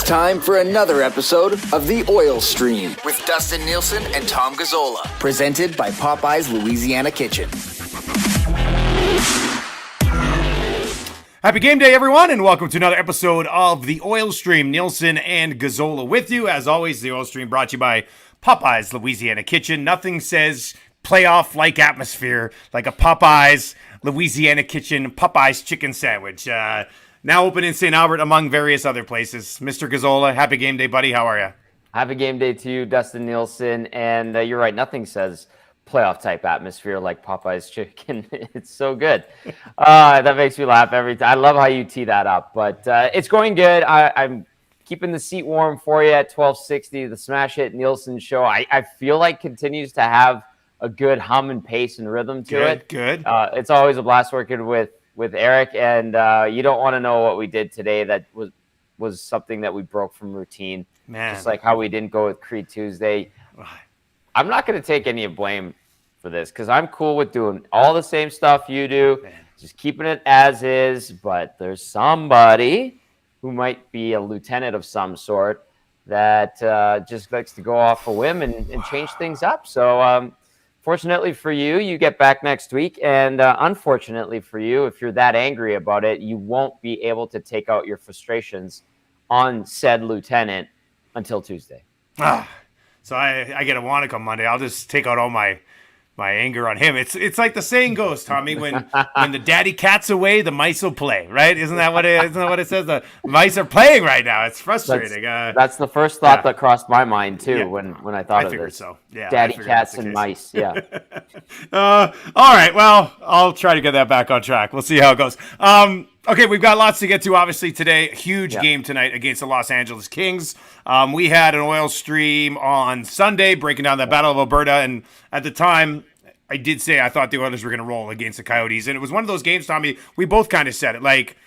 time for another episode of The Oil Stream with Dustin Nielsen and Tom Gazzola, presented by Popeye's Louisiana Kitchen. Happy game day, everyone, and welcome to another episode of The Oil Stream. Nielsen and Gazzola with you. As always, The Oil Stream brought to you by Popeye's Louisiana Kitchen. Nothing says playoff-like atmosphere like a Popeye's Louisiana Kitchen Popeye's chicken sandwich. Now open in St. Albert, among various other places. Mr. Gazzola, happy game day, buddy. How are you? Happy game day to you, Dustin Nielsen. And you're right, nothing says playoff-type atmosphere like Popeye's chicken. It's so good. That makes me laugh every time. I love how you tee that up. But it's going good. I'm keeping the seat warm for you at 1260. The Smash Hit Nielsen show, I feel like continues to have a good hum and pace and rhythm to it. Good. It's always a blast working with Eric, and you don't want to know what we did today that was something that we broke from routine. Man. Just like how we didn't go with Creed Tuesday. I'm not going to take any blame for this because I'm cool with doing all the same stuff you do, just keeping it as is, but there's somebody who might be a lieutenant of some sort that just likes to go off a whim and change things up. So fortunately for you, you get back next week. And unfortunately for you, if you're that angry about it, you won't be able to take out your frustrations on said lieutenant until Tuesday. So I get a Wanna come Monday. I'll just take out all my anger on him. It's like the saying goes, Tommy, when the daddy cat's away, the mice will play, right? Isn't that what it says? The mice are playing right now. It's frustrating. That's the first thought that crossed my mind too when I thought of this. So. Yeah, daddy cats and mice. Yeah. All right. Well, I'll try to get that back on track. We'll see how it goes. Okay, we've got lots to get to, obviously, today. Huge game tonight against the Los Angeles Kings. We had an oil stream on Sunday breaking down the Battle of Alberta, and at the time, I did say I thought the Oilers were going to roll against the Coyotes, and it was one of those games, Tommy, we both kind of said it. Like,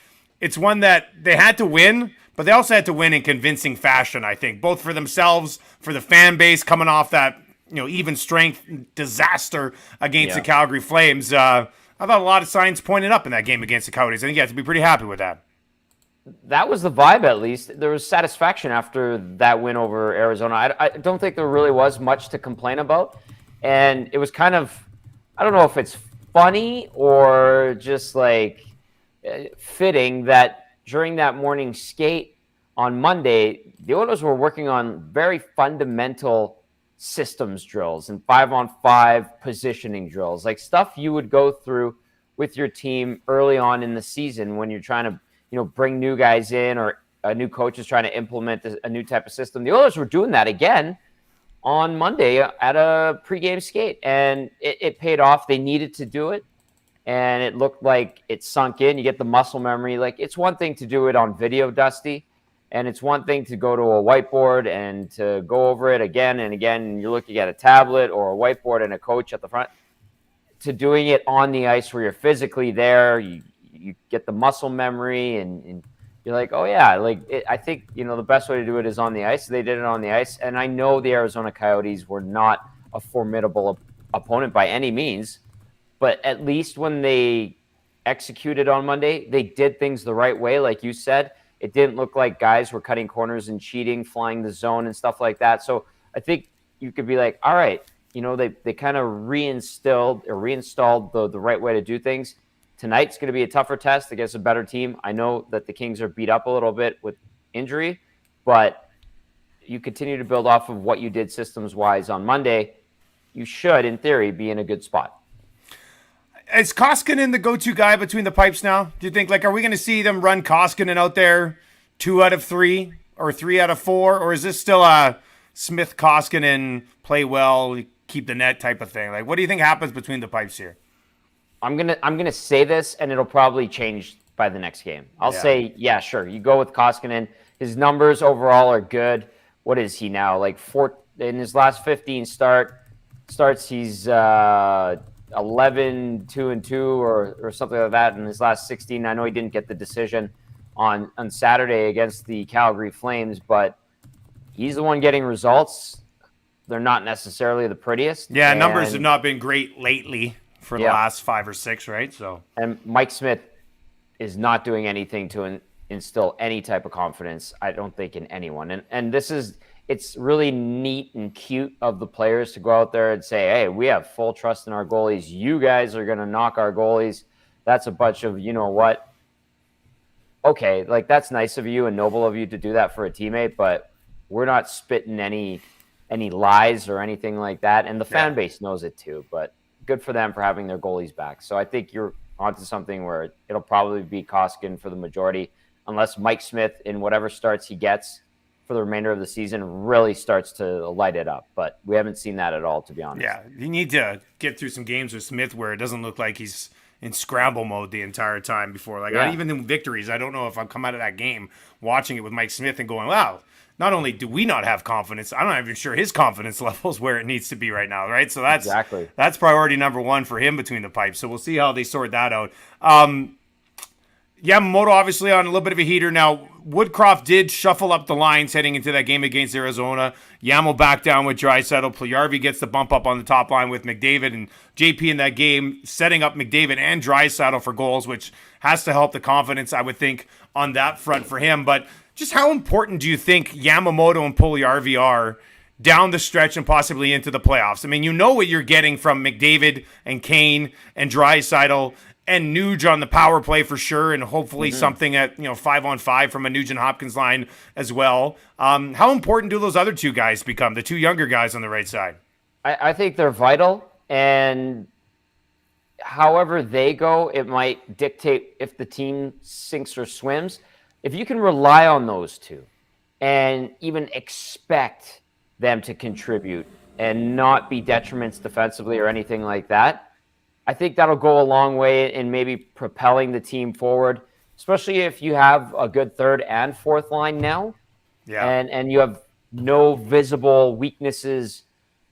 it's one that they had to win, but they also had to win in convincing fashion, I think, both for themselves, for the fan base coming off that, even strength disaster against the Calgary Flames. I thought a lot of signs pointed up in that game against the Coyotes. I think you have to be pretty happy with that. That was the vibe, at least. There was satisfaction after that win over Arizona. I don't think there really was much to complain about. And it was kind of, I don't know if it's funny or just like fitting that during that morning skate on Monday, the Oilers were working on very fundamental systems drills and 5-on-5 positioning drills, like stuff you would go through with your team early on in the season when you're trying to, bring new guys in or a new coach is trying to implement a new type of system. The Oilers were doing that again on Monday at a pregame skate, and it paid off. They needed to do it, and it looked like it sunk in. You get the muscle memory. Like, it's one thing to do it on video, Dusty, and it's one thing to go to a whiteboard and to go over it again and again, and you're looking at a tablet or a whiteboard and a coach at the front, to doing it on the ice where you're physically there. You get the muscle memory, and you're like, oh, yeah. I think, the best way to do it is on the ice. They did it on the ice, and I know the Arizona Coyotes were not a formidable opponent by any means, but at least when they executed on Monday, they did things the right way, like you said. It didn't look like guys were cutting corners and cheating, flying the zone and stuff like that. So I think you could be like, all right, they kind of reinstalled the right way to do things. Tonight's going to be a tougher test against a better team. I know that the Kings are beat up a little bit with injury, but you continue to build off of what you did systems-wise on Monday. You should, in theory, be in a good spot. Is Koskinen the go-to guy between the pipes now? Do you think, are we going to see them run Koskinen out there 2 out of 3 or 3 out of 4? Or is this still a Smith-Koskinen play well, keep the net type of thing? What do you think happens between the pipes here? I'm gonna say this, and it'll probably change by the next game. I'll say, yeah, sure. You go with Koskinen. His numbers overall are good. What is he now? In his last 15 starts, he's 11, 2-2 or something like that. In his last 16, I know he didn't get the decision on Saturday against the Calgary Flames, but he's the one getting results. They're not necessarily the prettiest. Yeah, numbers have not been great lately for the last 5 or 6, right? So, and Mike Smith is not doing anything to instill any type of confidence, I don't think, in anyone. And it's really neat and cute of the players to go out there and say, hey, we have full trust in our goalies. You guys are going to knock our goalies. That's a bunch of, you know what? Okay, like that's nice of you and noble of you to do that for a teammate, but we're not spitting any lies or anything like that. And the fan base knows it too, but good for them for having their goalies back. So I think you're onto something where it'll probably be Koskinen for the majority, unless Mike Smith, in whatever starts he gets for the remainder of the season, really starts to light it up. But we haven't seen that at all, to be honest. Yeah, you need to get through some games with Smith where it doesn't look like he's in scramble mode the entire time before. Like, even in victories, I don't know if I've come out of that game watching it with Mike Smith and going, wow, not only do we not have confidence, I'm not even sure his confidence level is where it needs to be right now, right? So that's priority number one for him between the pipes. So we'll see how they sort that out. Yamamoto obviously on a little bit of a heater. Now, Woodcroft did shuffle up the lines heading into that game against Arizona. Yamo back down with Draisaitl. Puljujarvi gets the bump up on the top line with McDavid, and JP in that game setting up McDavid and Draisaitl for goals, which has to help the confidence, I would think, on that front for him. But just how important do you think Yamamoto and Puljujarvi are down the stretch and possibly into the playoffs? I mean, you know what you're getting from McDavid and Kane and Draisaitl and Nuge on the power play for sure, and hopefully something at 5-on-5 from a Nugent-Hopkins line as well. How important do those other two guys become, the two younger guys on the right side? I think they're vital, and however they go, it might dictate if the team sinks or swims. If you can rely on those two and even expect them to contribute and not be detriments defensively or anything like that, I think that'll go a long way in maybe propelling the team forward, especially if you have a good third and fourth line now. Yeah. And you have no visible weaknesses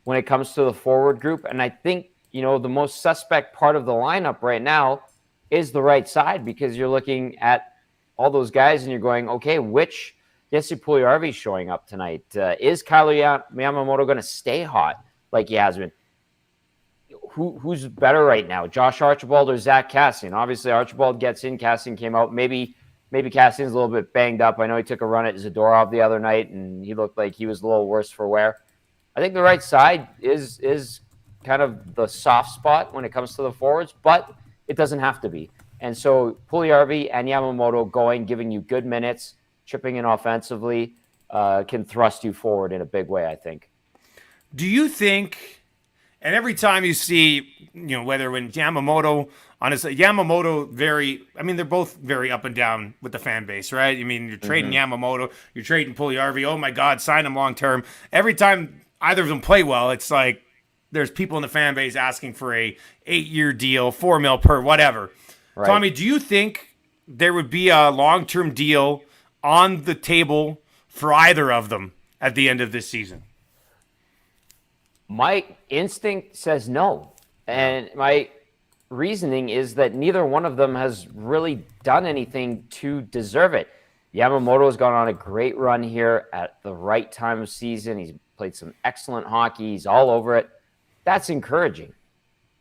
when it comes to the forward group. And I think, the most suspect part of the lineup right now is the right side, because you're looking at all those guys and you're going, okay, which Jesse Puljujarvi showing up tonight? Is Kyler Yamamoto going to stay hot like he has been? Who's better right now, Josh Archibald or Zach Kassian? Obviously, Archibald gets in, Kassian came out. Maybe Kassian's a little bit banged up. I know he took a run at Zadorov the other night, and he looked like he was a little worse for wear. I think the right side is kind of the soft spot when it comes to the forwards, but it doesn't have to be. And so Puljujarvi and Yamamoto giving you good minutes, chipping in offensively, can thrust you forward in a big way, I think. Do you think... And every time you see, whether when Yamamoto, honestly, they're both very up and down with the fan base, right? I mean, you're trading Yamamoto, you're trading Puljujarvi. Oh my God, sign him long term. Every time either of them play well, it's like there's people in the fan base asking for a 8-year deal, $4 million per, whatever. Right. Tommy, do you think there would be a long-term deal on the table for either of them at the end of this season? My instinct says no. And my reasoning is that neither one of them has really done anything to deserve it. Yamamoto has gone on a great run here at the right time of season. He's played some excellent hockey. He's all over it. That's encouraging.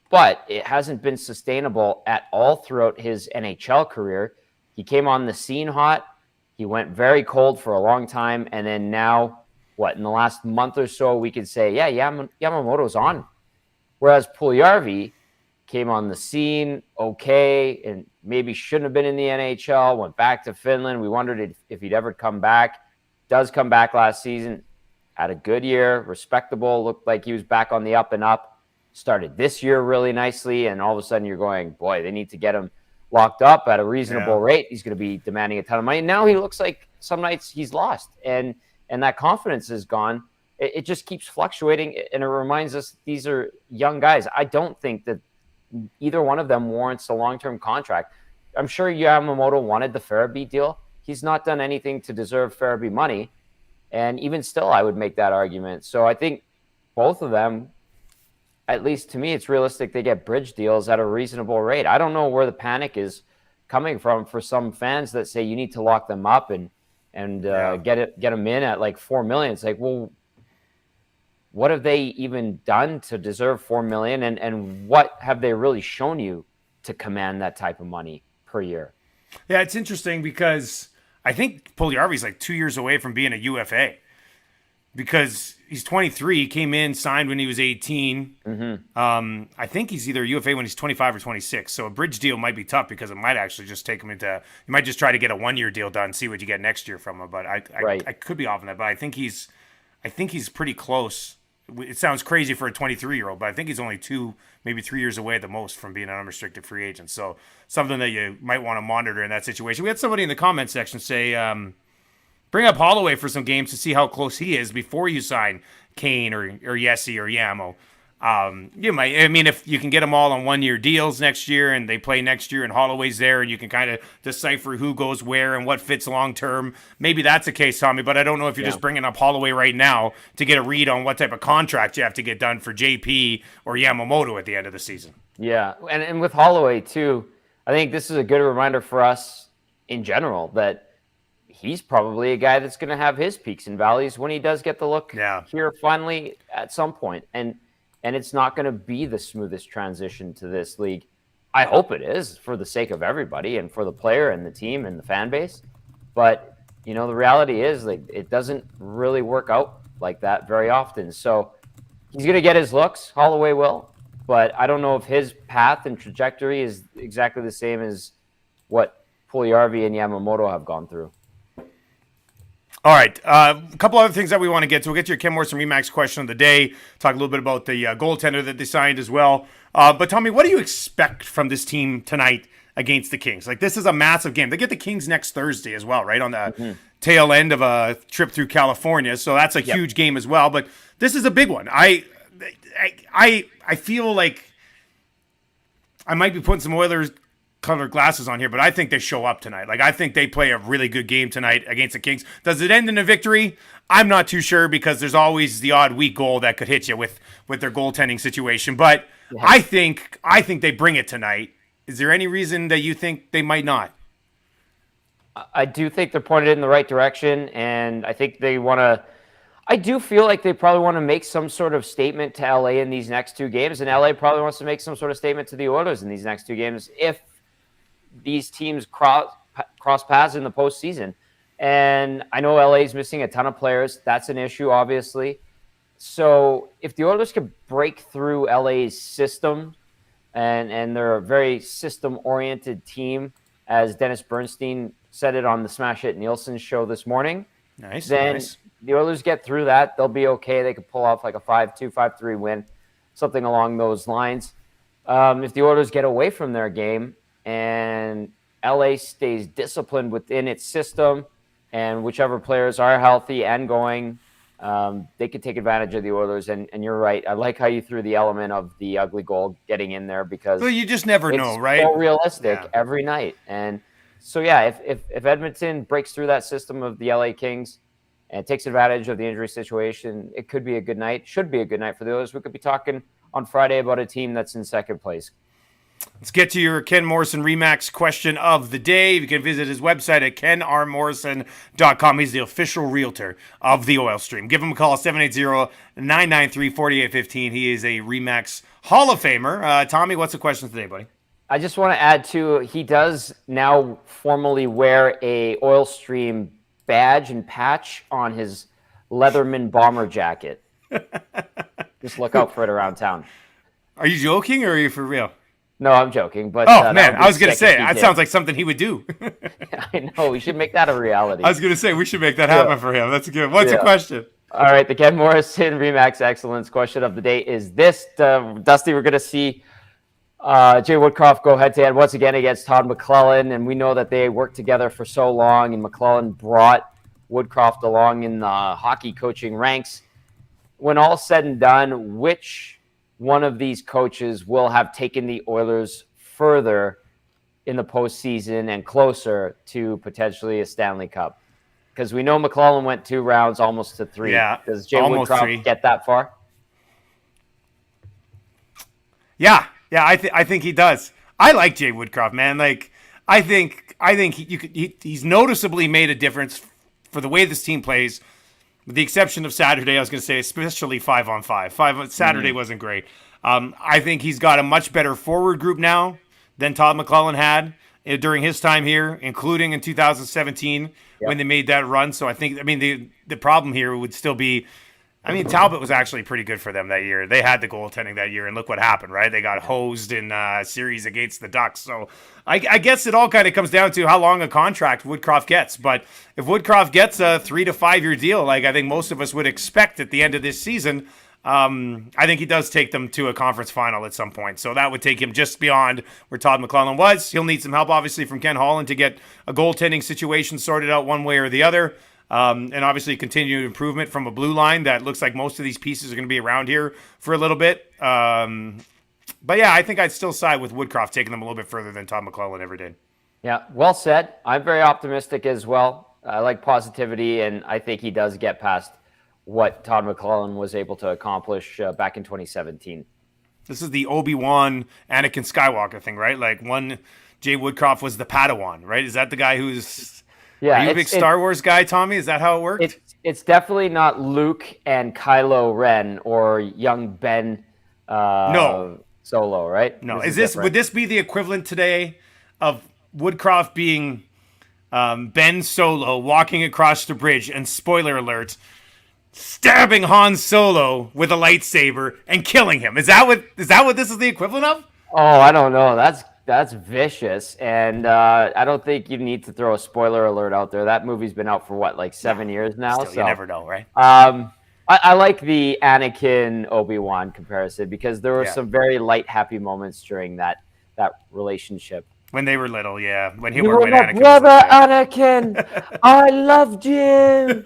But it hasn't been sustainable at all throughout his NHL career. He came on the scene hot. He went very cold for a long time. And then now, in the last month or so, we could say, Yamamoto's on. Whereas Puljujarvi came on the scene okay and maybe shouldn't have been in the NHL, went back to Finland. We wondered if he'd ever come back. Does come back last season, had a good year, respectable, looked like he was back on the up and up. Started this year really nicely, and all of a sudden you're going, boy, they need to get him locked up at a reasonable rate. He's going to be demanding a ton of money. Now he looks like some nights he's lost, and that confidence is gone. It just keeps fluctuating, and it reminds us these are young guys. I don't think that either one of them warrants a long-term contract. I'm sure Yamamoto wanted the Farabee deal. He's not done anything to deserve Farabee money, and even still, I would make that argument. So I think both of them, at least to me, it's realistic they get bridge deals at a reasonable rate. I don't know where the panic is coming from for some fans that say you need to lock them up and get them in at like $4 million. It's like, well, what have they even done to deserve $4 million, and what have they really shown you to command that type of money per year? Yeah, it's interesting because I think Puljujarvi's like 2 years away from being a UFA because he's 23. He came in, signed when he was 18. I think he's either a UFA when he's 25 or 26. So a bridge deal might be tough because it might actually just take him into. You might just try to get a 1 year deal done, see what you get next year from him. But I could be off on that. But I think he's pretty close. It sounds crazy for a 23-year-old, but I think he's only 2, maybe 3 years away at the most from being an unrestricted free agent. So something that you might want to monitor in that situation. We had somebody in the comment section say, bring up Holloway for some games to see how close he is before you sign Kane or Yessi or Yamo. You might, I mean, if you can get them all on 1 year deals next year and they play next year and Holloway's there and you can kind of decipher who goes where and what fits long term, maybe that's the case, Tommy. But I don't know if you're just bringing up Holloway right now to get a read on what type of contract you have to get done for JP or Yamamoto at the end of the season. Yeah, and with Holloway too, I think this is a good reminder for us in general that he's probably a guy that's going to have his peaks and valleys when he does get the look here finally at some point. And it's not going to be the smoothest transition to this league. I hope it is for the sake of everybody and for the player and the team and the fan base. But, the reality is like it doesn't really work out like that very often. So he's going to get his looks. Holloway will. But I don't know if his path and trajectory is exactly the same as what Puljujarvi and Yamamoto have gone through. All right, a couple other things that we want to get to. We'll get to your Ken Morrison Remax question of the day, talk a little bit about the goaltender that they signed as well. But tell me, what do you expect from this team tonight against the Kings? Like, this is a massive game. They get the Kings next Thursday as well, right, on the tail end of a trip through California. So that's a huge game as well. But this is a big one. I feel like I might be putting some Oilers colored glasses on here, but I think they show up tonight. Like, I think they play a really good game tonight against the Kings. Does it end in a victory? I'm not too sure because there's always the odd weak goal that could hit you with their goaltending situation. But I think they bring it tonight. Is there any reason that you think they might not? I do think they're pointed in the right direction, and I think they want to. I do feel like they probably want to make some sort of statement to LA in these next two games, and LA probably wants to make some sort of statement to the Oilers in these next two games if these teams cross paths in the postseason. And I know LA is missing a ton of players. That's an issue, obviously. So if the Oilers could break through LA's system, and they're a very system-oriented team, as Dennis Bernstein said it on the Smash Hit Nielsen show this morning, then the Oilers get through that. They'll be okay. They could pull off like a 5-2, 5-3 win, something along those lines. If the Oilers get away from their game, and LA stays disciplined within its system, and whichever players are healthy and going, they could take advantage of the Oilers. And you're right. I like how you threw the element of the ugly goal getting in there because you just never know, right? It's so realistic every night. And so, if Edmonton breaks through that system of the LA Kings and takes advantage of the injury situation, it could be a good night. Should be a good night for the Oilers. We could be talking on Friday about a team that's in second place. Let's get to your Ken Morrison Remax question of the day. You can visit his website at kenrmorrison.com. He's the official realtor of the Oil Stream. Give him a call, 780-993-4815. He is a Remax Hall of Famer. Tommy, what's the question today, buddy? I just want to add, too, he does now formally wear a Oil Stream badge and patch on his Leatherman bomber jacket. Just look out for it around town. Are you joking or are you for real? No, I'm joking. But man, I was going to say, that sounds like something he would do. I know. We should make that a reality. I was going to say, we should make that happen for him. That's good. What's the question? All right. The Ken Morrison Remax Excellence question of the day is this. Dusty, we're going to see Jay Woodcroft go head-to-head once again against Todd McClellan. And we know that they worked together for so long, and McClellan brought Woodcroft along in the hockey coaching ranks. When all said and done, which one of these coaches will have taken the Oilers further in the postseason and closer to potentially a Stanley Cup? Because we know McClellan went 2 rounds, almost to 3. Yeah, does Jay Woodcroft get that far? Yeah, I think he does. I like Jay Woodcroft, man. Like, I think he's noticeably made a difference for the way this team plays. With the exception of Saturday, I was going to say, especially 5-on-5. Saturday wasn't great. I think he's got a much better forward group now than Todd McClellan had. during his time here, including in 2017 when they made that run. So I think, the problem here would still be, Talbot was actually pretty good for them that year. They had the goaltending that year, and look what happened, right? They got hosed in a series against the Ducks. So I guess it all kind of comes down to how long a contract Woodcroft gets. But if Woodcroft gets a 3 to 5 year deal, like I think most of us would expect at the end of this season, I think he does take them to a conference final at some point. So that would take him just beyond where Todd McClellan was. He'll need some help, obviously, from Ken Holland to get a goaltending situation sorted out one way or the other. And obviously continued improvement from a blue line that looks like most of these pieces are going to be around here for a little bit. But yeah, I think I'd still side with Woodcroft taking them a little bit further than Todd McClellan ever did. Yeah, well said. I'm very optimistic as well. I like positivity, and I think he does get past what Todd McClellan was able to accomplish back in 2017. This is the Obi-Wan Anakin Skywalker thing, right? Like one Jay Woodcroft was the Padawan, right? Is that the guy who's... Yeah, are you a big Star Wars guy, Tommy? Is that how it worked? It's definitely not Luke and Kylo Ren or young Ben Solo, right? No. Would this be the equivalent today of Woodcroft being Ben Solo walking across the bridge and, spoiler alert, stabbing Han Solo with a lightsaber and killing him? Is that what this is the equivalent of? Oh, I don't know. That's vicious, and I don't think you need to throw a spoiler alert out there. That movie's been out for 7 years now. Still, you never know, right? I like the Anakin Obi-Wan comparison because there were some very light, happy moments during that relationship. When they were little, yeah. When you were my brother, Anakin. I loved you.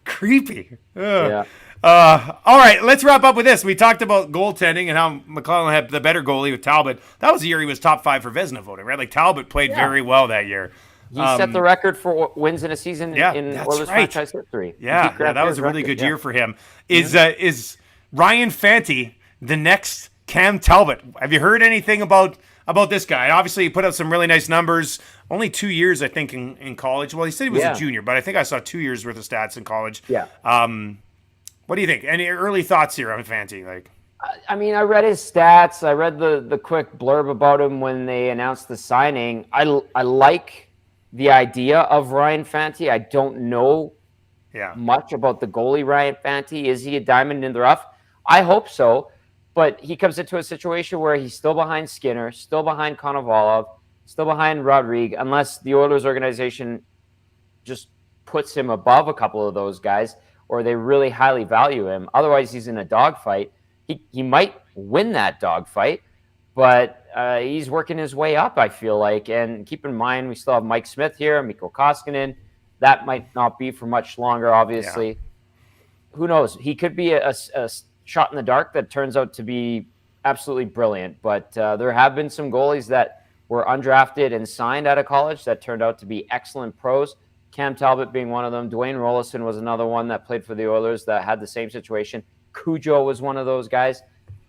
Creepy. Ugh. Yeah. All right, let's wrap up with this. We talked about goaltending and how McClellan had the better goalie with Talbot. That was the year he was top 5 for Vezina voting, right? Like Talbot played very well that year. He set the record for wins in a season in Oilers franchise history. Yeah, that was a really good year for him. Is Ryan Fanti the next Cam Talbot? Have you heard anything about this guy? Obviously, he put up some really nice numbers. Only 2 years, I think, in college. Well, he said he was a junior, but I think I saw 2 years worth of stats in college. Yeah. What do you think? Any early thoughts here on Fanti? I read his stats. I read the quick blurb about him when they announced the signing. I like the idea of Ryan Fanti. I don't know much about the goalie Ryan Fanti. Is he a diamond in the rough? I hope so. But he comes into a situation where he's still behind Skinner, still behind Konovalov, still behind Rodrigue, unless the Oilers organization just puts him above a couple of those guys, or they really highly value him. Otherwise, he's in a dogfight. He might win that dogfight, but he's working his way up, I feel like. And keep in mind, we still have Mike Smith here, Mikko Koskinen. That might not be for much longer, obviously. Yeah. Who knows? He could be a shot in the dark that turns out to be absolutely brilliant. But there have been some goalies that were undrafted and signed out of college that turned out to be excellent pros. Cam Talbot being one of them. Dwayne Rollison was another one that played for the Oilers that had the same situation. Cujo was one of those guys.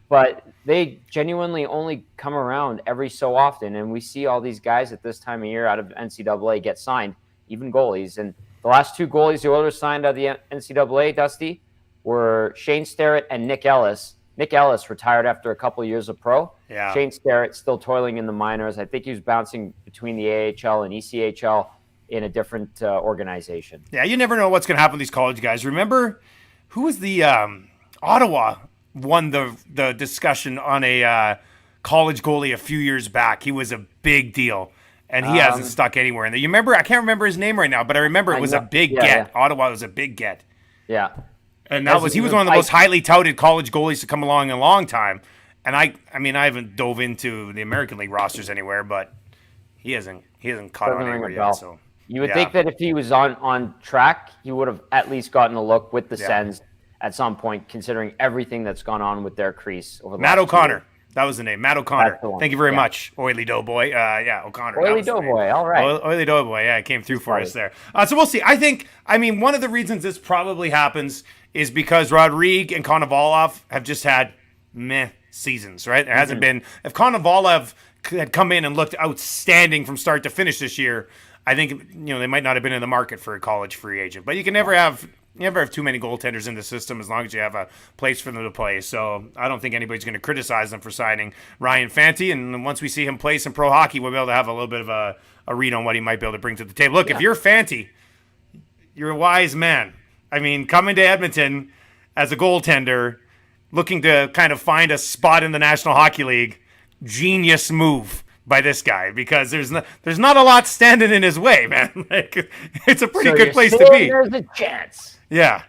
But they genuinely only come around every so often. And we see all these guys at this time of year out of NCAA get signed, even goalies. And the last 2 goalies the Oilers signed out of the NCAA, Dusty, were Shane Sterritt and Nick Ellis. Nick Ellis retired after a couple of years of pro. Yeah. Shane Sterritt still toiling in the minors. I think he was bouncing between the AHL and ECHL in a different organization. Yeah, you never know what's going to happen with these college guys. Remember, who was the Ottawa won the discussion on a college goalie a few years back. He was a big deal, and he hasn't stuck anywhere in there. You remember? I can't remember his name right now, but I remember it was a big get. Yeah. Ottawa was a big get. Yeah. And he was one of the most highly touted college goalies to come along in a long time. And I haven't dove into the American League rosters anywhere, but he hasn't caught on anywhere yet. So you would think that if he was on track, he would have at least gotten a look with the Sens at some point, considering everything that's gone on with their crease over the Matt last O'Connor. 2 years. That was the name. Matt O'Connor. Thank you very much, Oily Doughboy. O'Connor. Oily Doughboy. All right. Oily Doughboy. Yeah, it came through for us there. So we'll see. I think, one of the reasons this probably happens is because Rodrigue and Konovalov have just had meh seasons, right? There hasn't been. If Konovalov had come in and looked outstanding from start to finish this year, I think they might not have been in the market for a college free agent. But you can never have never have too many goaltenders in the system as long as you have a place for them to play. So I don't think anybody's going to criticize them for signing Ryan Fanti. And once we see him play some pro hockey, we'll be able to have a little bit of a read on what he might be able to bring to the table. Look, if you're Fanti, you're a wise man. I mean, coming to Edmonton as a goaltender, looking to kind of find a spot in the National Hockey League, genius move by this guy, because there's not a lot standing in his way, man. Like, it's a pretty good place to be. There's a chance. Yeah.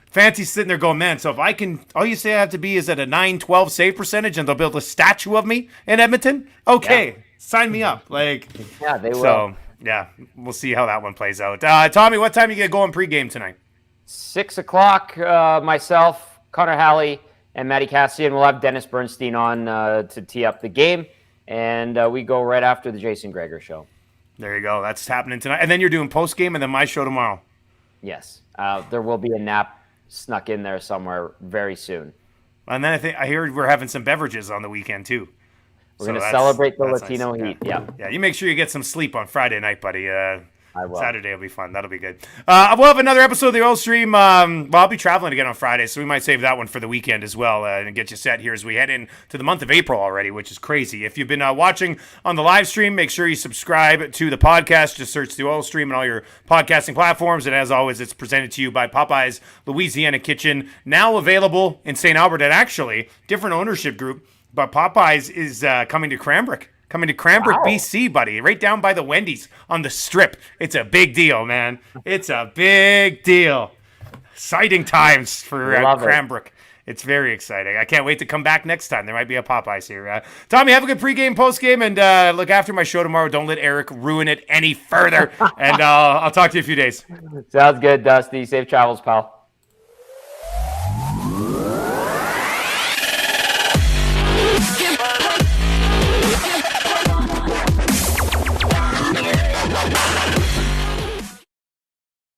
Fanti's sitting there going, man, so if I can, all you say I have to be is at a 912 save percentage and they'll build a statue of me in Edmonton? Okay, sign me up. Like, yeah, they will. So, yeah, we'll see how that one plays out. Tommy, what time you get going pregame tonight? 6 o'clock, myself, Connor Halley, and Matty Cassian. We'll have Dennis Bernstein on to tee up the game. And we go right after the Jason Gregor show. There you go. That's happening tonight. And then you're doing post-game and then my show tomorrow. Yes. There will be a nap snuck in there somewhere very soon. And then I hear we're having some beverages on the weekend, too. We're going to celebrate the Latino nice. heat. Yeah. Yeah, you make sure you get some sleep on Friday night, buddy. I will. Saturday will be fun. That'll be good. We'll have another episode of the Oil Stream. I'll be traveling again on Friday, so we might save that one for the weekend as well and get you set here as we head into the month of April already, which is crazy. If you've been watching on the live stream, make sure you subscribe to the podcast. Just search the Oil Stream on all your podcasting platforms. And as always, it's presented to you by Popeye's Louisiana Kitchen, now available in St. Albert, and actually different ownership group. But Popeye's is coming to Cranbrook. Coming to Cranbrook, wow. BC, buddy. Right down by the Wendy's on the Strip. It's a big deal, man. It's a big deal. Exciting times for Cranbrook. It's very exciting. I can't wait to come back next time. There might be a Popeyes here. Tommy, have a good pregame, postgame, and look after my show tomorrow. Don't let Eric ruin it any further. And I'll talk to you in a few days. Sounds good, Dusty. Safe travels, pal.